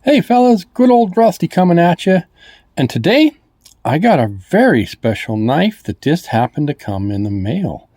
Hey fellas, good old Rusty coming at you. And today I got a very special knife that just happened to come in the mail.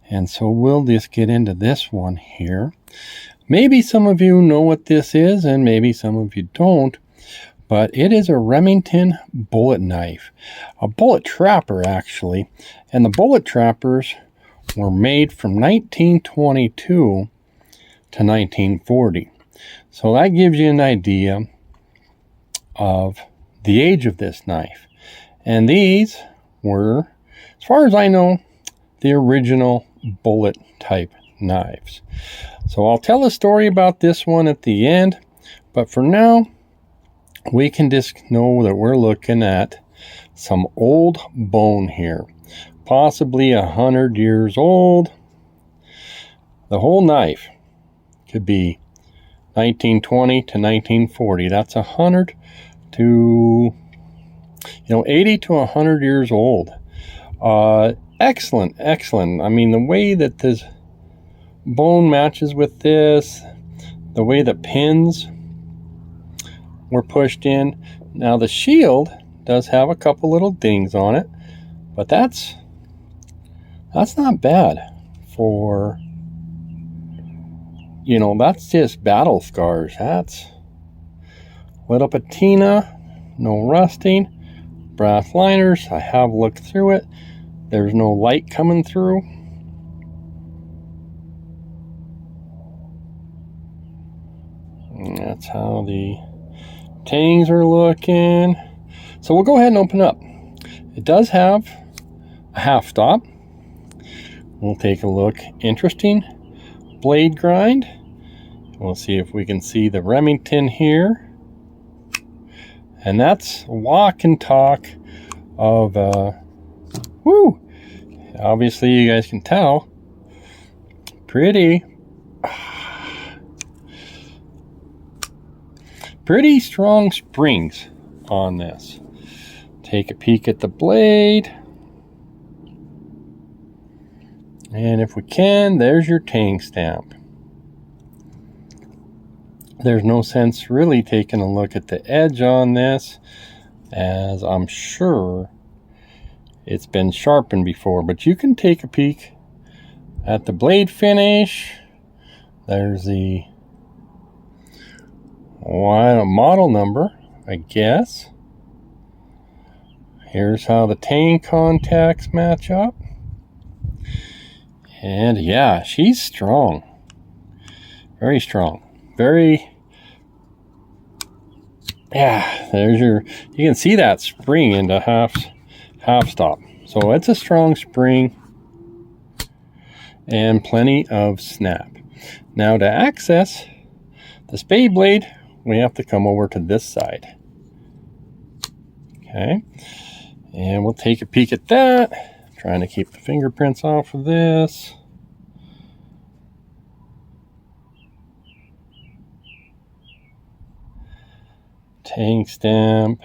And so we'll just get into this one here. Maybe some of you know what this is and maybe some of you don't. But it is a Remington bullet knife. A bullet trapper actually. And the bullet trappers were made from 1922 to 1940. So that gives you an idea of the age of this knife. And these were, as far as I know, the original bullet type knives. So I'll tell a story about this one at the end, but for now, we can just know that we're looking at some old bone here, possibly 100 years old. The whole knife could be 1920 to 1940. That's 100 to 80 to 100 years old. Excellent. I mean, the way that this bone matches with this, the way the pins were pushed in. Now the shield does have a couple little dings on it, but that's not bad for, that's just battle scars. That's little patina, no rusting, brass liners. I have looked through it. There's no light coming through. And that's how the tangs are looking. So we'll go ahead and open it up. It does have a half stop. We'll take a look. Interesting blade grind. We'll see if we can see the Remington here. And that's walk and talk of obviously you guys can tell, pretty strong springs on this. Take a peek at the blade. And if we can, there's your tang stamp. There's no sense really taking a look at the edge on this, as I'm sure it's been sharpened before, but you can take a peek at the blade finish. There's the model number, I guess. Here's how the tang contacts match up. And yeah, she's strong. Very strong. There's you can see that spring into half stop. So it's a strong spring and plenty of snap. Now to access the spade blade, we have to come over to this side. Okay. And we'll take a peek at that. Trying to keep the fingerprints off of this. Tang stamp.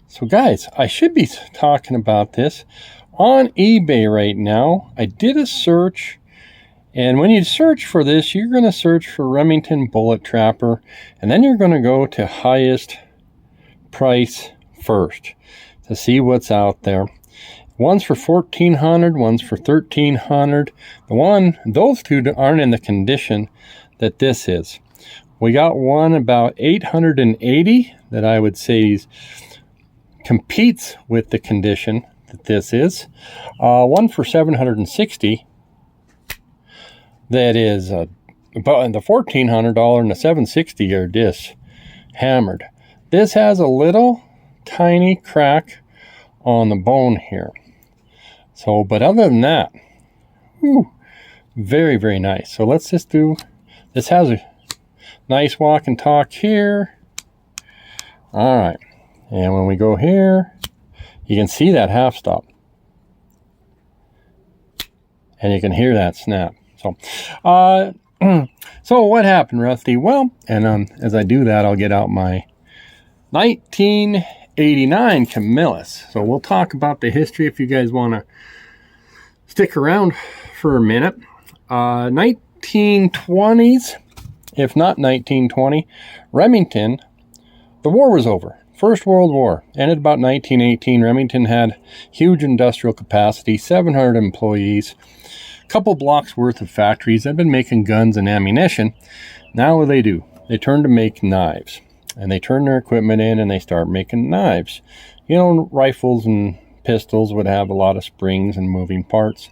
So guys, I should be talking about this on eBay right now. I did a search, and when you search for this, you're going to search for Remington bullet trapper, and then you're going to go to highest price first to see what's out there. One's for $1,400, one's for $1,300. Those two aren't in the condition that this is. We got one about $880 that I would say competes with the condition that this is. One for $760 that is about the $1,400 and the $760 are just hammered. This has a little tiny crack on the bone here. So, but other than that, very, very nice. So let's just do, this has a nice walk and talk here. All right. And when we go here, you can see that half stop. And you can hear that snap. So, so what happened, Rusty? Well, and as I do that, I'll get out my 1989 Camillus. So we'll talk about the history if you guys want to stick around for a minute. 1920s, if not 1920, Remington the war was over. First World War ended about 1918. Remington had huge industrial capacity, 700 employees, a couple blocks worth of factories. They've been making guns and ammunition. Now what do? They turn to make knives. And they turn their equipment in and they start making knives. You know, rifles and pistols would have a lot of springs and moving parts.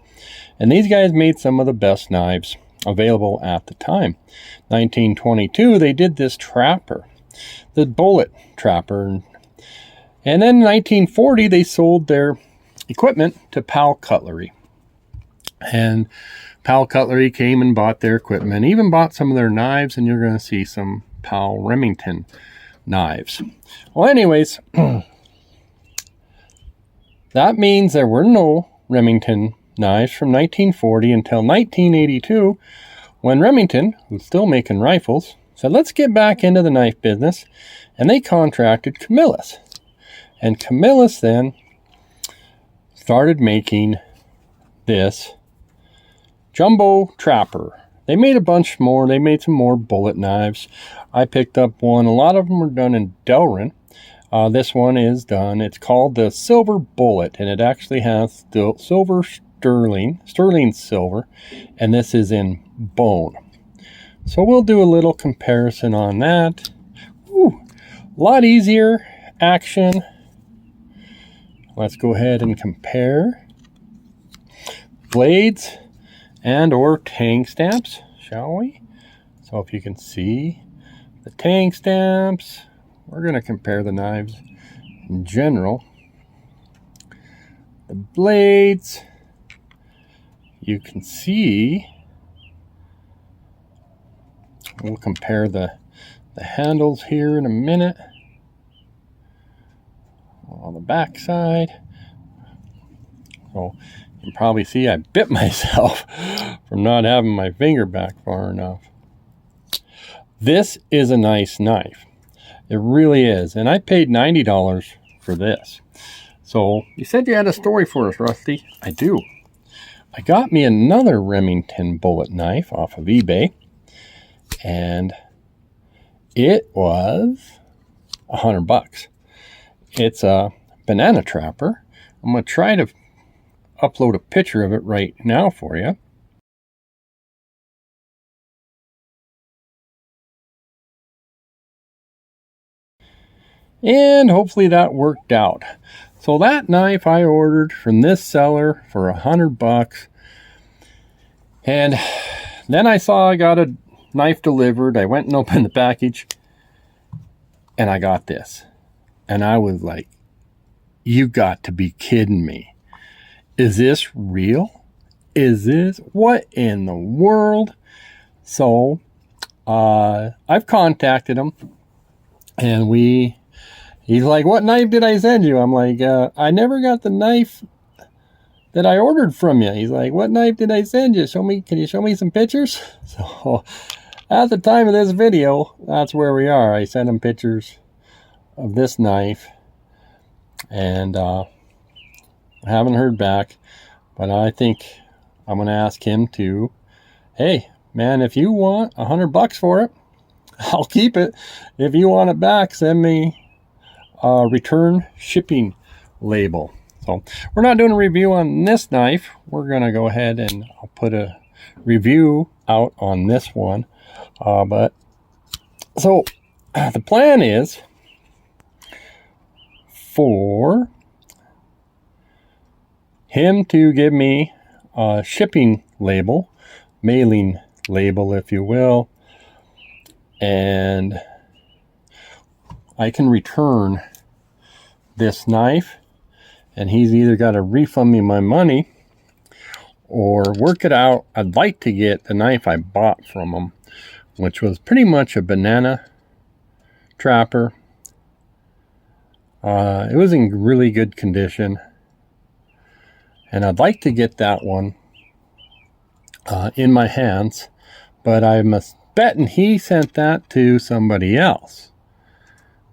And these guys made some of the best knives available at the time. 1922, they did this trapper, the bullet trapper. And then in 1940, they sold their equipment to Pal Cutlery. And Pal Cutlery came and bought their equipment, even bought some of their knives, and you're going to see some Pal Remington knives. Well, anyways, that means there were no Remington knives from 1940 until 1982, when Remington, who's still making rifles, said, let's get back into the knife business, and they contracted Camillus. And Camillus then started making this jumbo trapper. They made a bunch more. They made some more bullet knives. I picked up one. A lot of them are done in Delrin. This one is done. It's called the Silver Bullet, and it actually has silver sterling silver, and this is in bone. So we'll do a little comparison on that. Ooh, a lot easier action. Let's go ahead and compare blades and or tang stamps, shall we? So if you can see the tang stamps, we're going to compare the knives in general. The blades, you can see, we'll compare the handles here in a minute. On the back side. So you can probably see I bit myself from not having my finger back far enough. This is a nice knife. It really is. And I paid $90 for this. So you said you had a story for us, Rusty. I do. I got me another Remington bullet knife off of eBay. And it was $100. It's a banana trapper. I'm going to try to upload a picture of it right now for you. And hopefully that worked out. So that knife I ordered from this seller for $100. And then I saw I got a knife delivered. I went and opened the package. And I got this. And I was like, you got to be kidding me. Is this real? Is this? What in the world? So, I've contacted him. And he's like, what knife did I send you? I'm like, I never got the knife that I ordered from you. He's like, what knife did I send you? Can you show me some pictures? So, at the time of this video, that's where we are. I sent him pictures of this knife, and I haven't heard back, but I think I'm going to ask him to, hey man, if you want $100 for it, I'll keep it. If you want it back, send me a return shipping label. So we're not doing a review on this knife. We're going to go ahead and I'll put a review out on this one. But so the plan is for him to give me a shipping label, mailing label, if you will, and I can return this knife, and he's either got to refund me my money or work it out. I'd like to get the knife I bought from him, which was pretty much a banana trapper. It was in really good condition, and I'd like to get that one in my hands, but I'm betting he sent that to somebody else.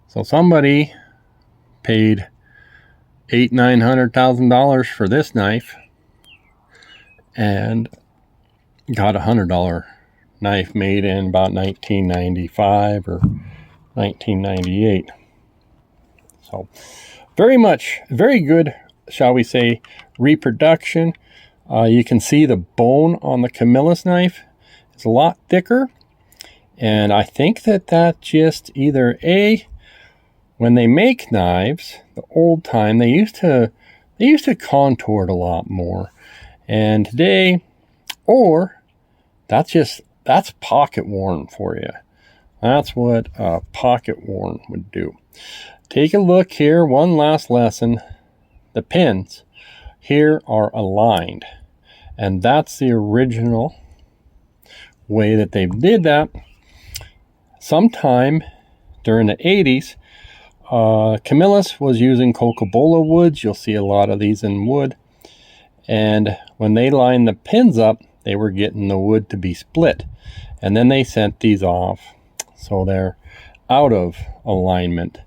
So somebody paid $800,000-$900,000 for this knife and got a $100 knife made in about 1995 or 1998. So very good, shall we say, reproduction. You can see the bone on the Camillus knife is a lot thicker. And I think that just either when they make knives, the old time, they used to contour it a lot more. And today, or that's pocket worn for you. That's what pocket worn would do. Take a look here, one last lesson. The pins here are aligned. And that's the original way that they did that. Sometime during the 80s, Camillus was using cocobolo woods. You'll see a lot of these in wood. And when they lined the pins up, they were getting the wood to be split. And then they sent these off. So they're out of alignment.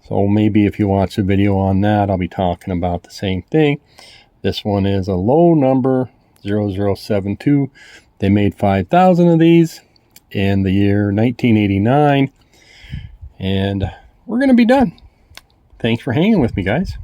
So maybe if you watch a video on that, I'll be talking about the same thing. This one is a low number, 0072. They made 5,000 of these in the year 1989, and we're going to be done. Thanks for hanging with me, guys.